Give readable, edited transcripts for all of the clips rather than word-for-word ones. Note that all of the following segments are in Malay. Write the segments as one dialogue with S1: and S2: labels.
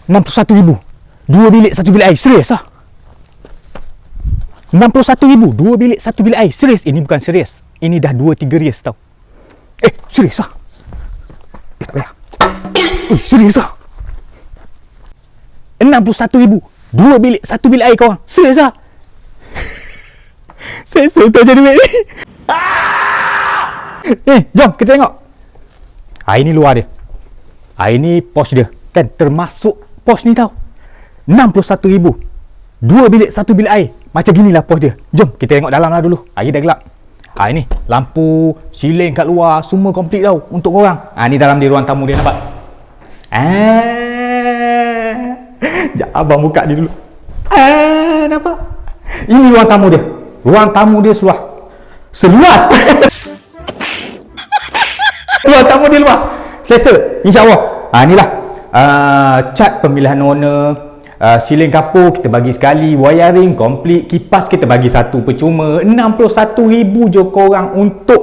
S1: 61,000. 2 bilik 1 bilik air. Serius lah. 61,000. 2 bilik 1 bilik air. Serius. Ini bukan serius. Ini dah 2-3 rias tau. Serius lah. Tak payah. Serius lah. 61,000. 2 bilik 1 bilik air korang. Serius lah. Saya tak jadi duit ni. Jom kita tengok. Ini luar dia. Ini pos dia. Kan termasuk pos ni tau. 61,000. 2 bilik 1 bilik air. Macam ginilah pos dia. Jom kita tengok dalam lah dulu. Air dah gelap. Ini lampu, siling kat luar, semua komplit tau untuk korang. Ni dalam di ruang tamu dia, nampak? Sekejap abang buka dia dulu. Nampak? Ini ruang tamu dia. Ruang tamu dia seluas. Ruang tamu dia luas. Selesa, insya-Allah. Inilah cat pemilihan owner. Siling kapur kita bagi sekali, wiring komplit, kipas kita bagi satu percuma. 61,000 je korang untuk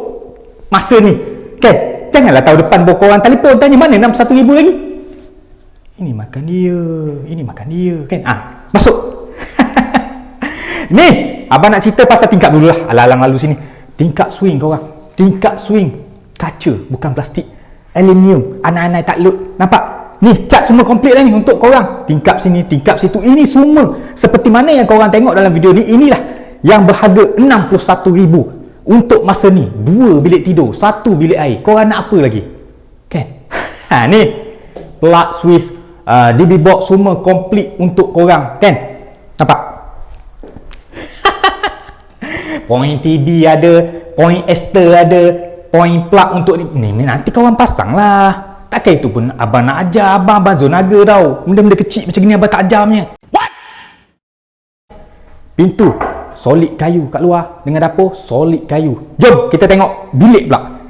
S1: masa ni. Okay? Janganlah tahu depan bawa korang telefon tanya mana 61,000 lagi. Ini makan dia. Kan? Masuk. Ni, abang nak cerita pasal tingkap dulu lah. Alang-alang lalu sini. Tingkap swing korang. Tingkap swing. Kaca, bukan plastik. Aluminium. Anak-anak takluk. Nampak? Ni cat semua komplit dah ni untuk korang. Tingkap sini, tingkap situ. Ini semua seperti mana yang korang tengok dalam video ni. Inilah yang berharga 61,000 untuk masa ni. 2 bilik tidur, 1 bilik air. Korang nak apa lagi? Kan? Ni plug switch, DB box semua komplit untuk korang. Kan? Nampak? Point TV ada, point Ester ada, point plug untuk ni nanti korang pasang lah. Takkan itu pun abang nak ajar. Abang zonaga tau. Benda-benda kecil macam gini abang tak ajar punya. What? Pintu solid kayu kat luar. Dengan dapur solid kayu. Jom kita tengok bilik pula.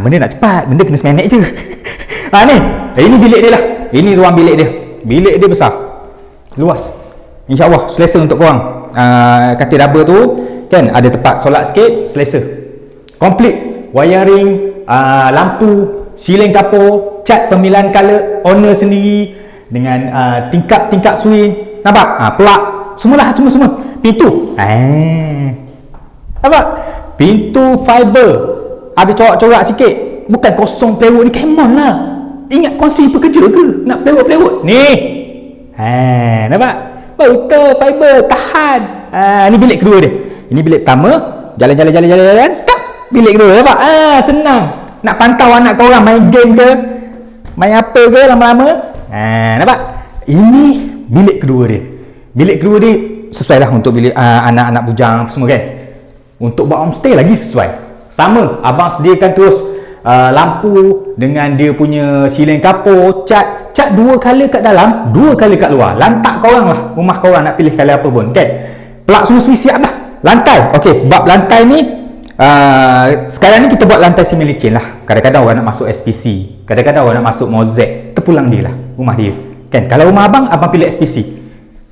S1: Benda nak cepat. Benda kena semenek je. Ni. Ini bilik dia lah. Ini ruang bilik dia. Bilik dia besar. Luas. InsyaAllah selesa untuk korang. Katil rubber tu kan ada tempat solat sikit. Selesa. Komplit. Wiring. Lampu. Siling kapur, cat pemilihan color, owner sendiri dengan tingkap swing. Nampak? Plug, semua. Pintu. Nampak? Pintu fiber. Ada corak-corak sikit. Bukan kosong pelewut ni. Come on lah. Ingat kongsi pekerja ke? Nak pelewut-pelewut. Ni. Nampak? Betul fiber, tahan. Ni bilik kedua dia. Ini bilik pertama. Jalan. Tak. Bilik kedua. Nampak? Senang. Nak pantau anak korang main game ke, main apa ke lama-lama. Nampak? Ini bilik kedua dia. Bilik kedua dia sesuai lah untuk bilik anak-anak bujang semua kan. Untuk buat homestay lagi sesuai. Sama, abang sediakan terus lampu dengan dia punya siling kapur, cat 2 color kat dalam, 2 color kat luar. Lantak korang lah, rumah korang nak pilih color apa pun kan. Plug semua siap dah. Lantai, okey, bab lantai ni sekarang ni kita buat lantai semi licin lah. Kadang-kadang orang nak masuk SPC, kadang-kadang orang nak masuk Mosaic. Terpulang dia lah, rumah dia kan. Kalau rumah abang pilih SPC.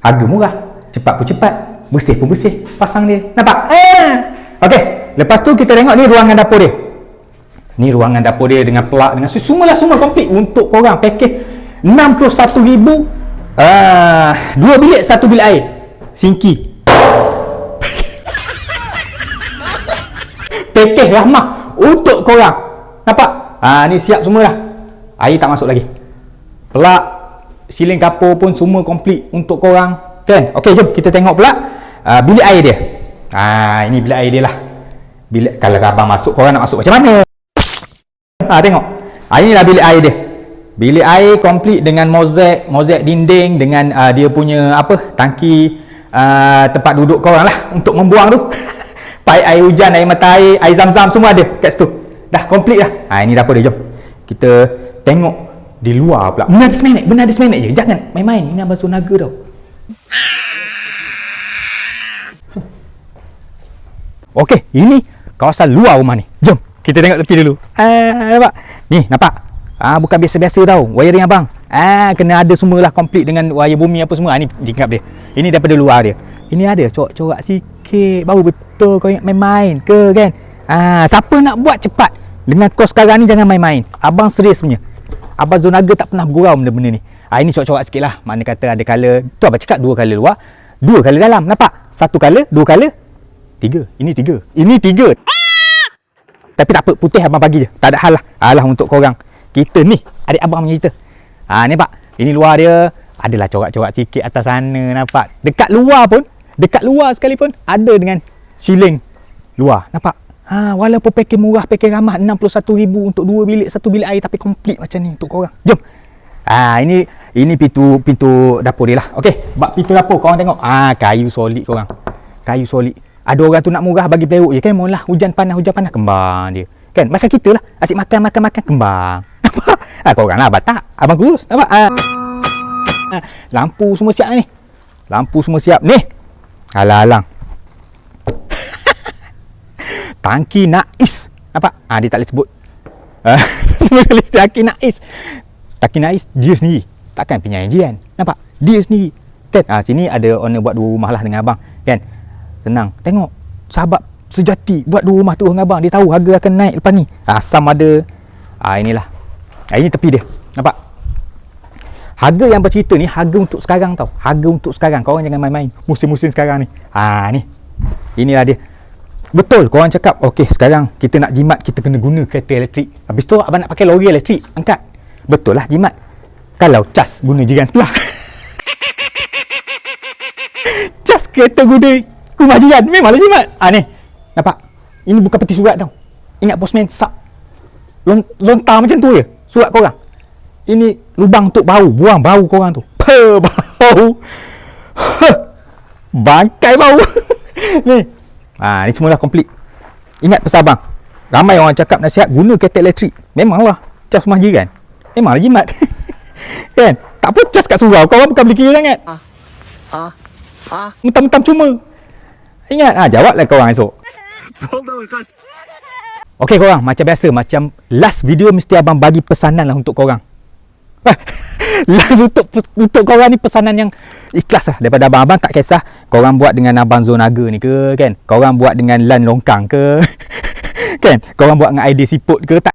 S1: Harga murah, cepat pun cepat, bersih pun bersih. Pasang dia, nampak? Okey, lepas tu kita tengok ni ruangan dapur dia. Ni ruangan dapur dia dengan plug, dengan semua komplit untuk korang. Pakej 61,000. 2 bilik 1 bilik air. Sinki. Pakej rahmah untuk korang. Nampak? Ni siap semua dah. Air tak masuk lagi. Plug, siling kapur pun semua komplit untuk korang. Kan? Okey, jom kita tengok pula bilik air dia. Ini bilik air dia lah. Bilik, kalau abang masuk, korang nak masuk macam mana? Tengok. Inilah bilik air dia. Bilik air komplit dengan Mosaic dinding dengan dia punya tangki tempat duduk korang lah untuk membuang tu. Paip air hujan, air mata air, air zam-zam semua ada kat situ. Dah komplit dah. Ini dapur dia, jom. Kita tengok di luar pula. Benar ada semenek je. Jangan main-main. Ini abang zonaga tau. Okey, ini kawasan luar rumah ni. Jom kita tengok tepi dulu. Nampak? Ni, nampak? Bukan biasa-biasa tau wiring abang. Kena ada semualah komplit dengan wire bumi apa semua. Ni tingkap dia. Ini daripada luar dia. Ini ada corak-corak sikit. Baru betul kau ingat main-main ke kan? Siapa nak buat cepat. Dengan kos sekarang ni jangan main-main. Abang serius punya. Abang zonaga tak pernah bergurau benda-benda ni. Ini corak-corak sikit lah. Mana kata ada colour. Tu abang cakap 2 colour luar, 2 colour dalam. Nampak? 1 colour, 2 colour, 3. Ini 3. Ini 3. Tapi tak apa, putih abang bagi je. Tak ada hal lah. Alah untuk korang. Kita ni, adik abang punya cerita. Ni pak. Ini luar dia. Adalah corak-corak sikit atas sana. Nampak? Dekat luar sekalipun ada dengan shilling luar. Nampak? Walaupun pakai murah, pakai ramah, 61,000 untuk 2 bilik, 1 bilik air, tapi komplit macam ni untuk korang. Jom. Ini pintu dapur dia lah. Okey, bak pintu dapur korang tengok. Kayu solid korang. Kayu solid. Ada orang tu nak murah bagi perut je kan, mohonlah hujan panas kembang dia. Kan macam kita lah, asyik makan kembang. Nampak? Korang lah batak, abang kurus. Nampak? Lampu semua siap ni. Lampu semua siap ni. Alang-alang. Tangki Nais. Nampak? Dia tak boleh sebut. Semua kali tangki Nais. Tangki Nais dia sendiri. Takkan penyanyi jian. Nampak? Dia sendiri. Kan? Sini ada owner buat 2 rumah lah dengan abang. Kan? Senang. Tengok. Sahabat sejati buat 2 rumah tu dengan abang. Dia tahu harga akan naik lepas ni. Asam ada. Inilah. Ini tepi dia. Nampak? Harga yang bercerita ni harga untuk sekarang tau. Harga untuk sekarang. Korang jangan main-main musim-musim sekarang ni. Ni. Inilah dia. Betul korang cakap, okey sekarang kita nak jimat, kita kena guna kereta elektrik. Habis tu abang nak pakai lori elektrik, angkat. Betul lah jimat. Kalau cas guna jiran sebelah. Cas kereta guna rumah jiran, memanglah jimat. Ni. Nampak? Ini bukan peti surat tau. Ingat postman sak lontar macam tu je surat korang. Ini lubang untuk bau, buang bau korang tu. Bau. Bangkai bau. Ni. Ni semualah komplit. Ingat pesan abang. Ramai orang cakap nasihat guna kereta elektrik. Memanglah cas rumah jiran. Memanglah jimat. Kan? Tak apa cas kat surau. Korang bukan beli kira sangat. Mentam-mentam cuma. Ingat, jawablah korang esok. Okey korang, macam biasa, macam last video mesti abang bagi pesanan lah untuk korang. Last untuk korang ni pesanan yang ikhlas lah daripada abang. Abang tak kisah korang buat dengan abang Zonaga ni ke, kan? Korang buat dengan Lan Longkang ke, kan? Korang buat dengan ID Siput ke, tak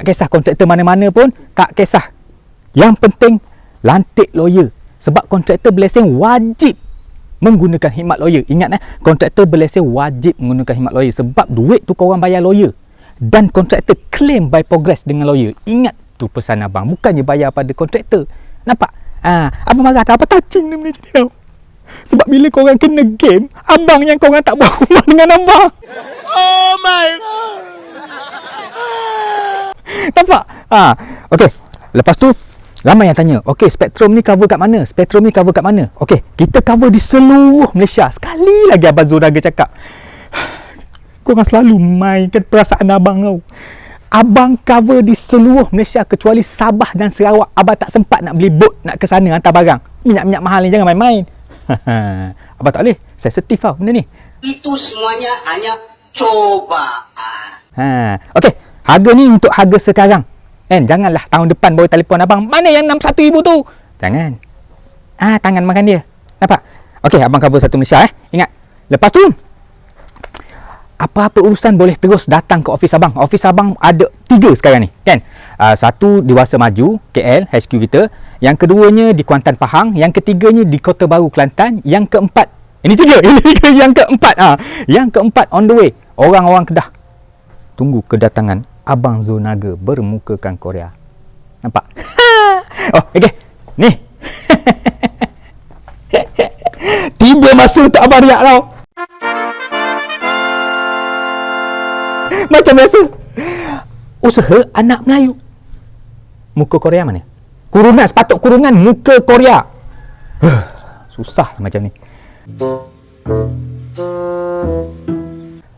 S1: kisah kontraktor mana-mana pun, tak kisah. Yang penting lantik lawyer. Sebab kontraktor berlesen wajib menggunakan khidmat lawyer. Ingat kontraktor berlesen wajib menggunakan khidmat lawyer. Sebab duit tu korang bayar lawyer. Dan kontraktor claim by progress dengan lawyer. Ingat tu pesan abang. Bukannya bayar pada kontraktor. Nampak? Abang marah tak apa touching dia macam ni tau. Sebab bila korang kena game, abang yang korang tak bawa rumah dengan abang. Oh my god. Nampak? Okey. Lepas tu ramai yang tanya, okey Spektrum ni cover kat mana? Spektrum ni cover kat mana? Okey, kita cover di seluruh Malaysia. Sekali lagi abang Zonaga cakap, korang selalu mainkan perasaan abang tau. Abang cover di seluruh Malaysia kecuali Sabah dan Sarawak. Abang tak sempat nak beli bot nak ke sana hantar barang. Minyak-minyak mahal ni jangan main-main. Abang tak boleh. Sensitif tau benda ni. Itu semuanya hanya cobaan. Okey, harga ni untuk harga sekarang. Janganlah tahun depan baru telefon abang. Mana yang 61,000 tu? Jangan. Tangan makan dia. Nampak? Okey, abang cover satu Malaysia Ingat. Lepas tu apa-apa urusan boleh terus datang ke office abang. Office abang ada 3 sekarang ni, kan? Satu di Wasa Maju, KL, HQ kita. Yang keduanya di Kuantan Pahang. Yang ketiganya di Kota Baru, Kelantan. Yang keempat, ini 3. Yang keempat, yang keempat on the way. Orang-orang Kedah tunggu kedatangan abang Zonaga bermukakan Korea. Nampak? Okey. Ni. Tiba masa untuk abang riak tau. Macam biasa. Usaha anak Melayu. Muka Korea mana? Kurungan, sepatut kurungan muka Korea. Susah lah macam ni.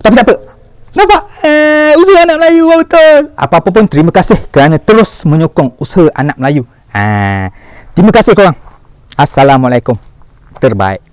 S1: Tapi tak apa. Nampak? Usaha anak Melayu betul. Apa-apa pun terima kasih kerana terus menyokong usaha anak Melayu. Terima kasih korang. Assalamualaikum. Terbaik.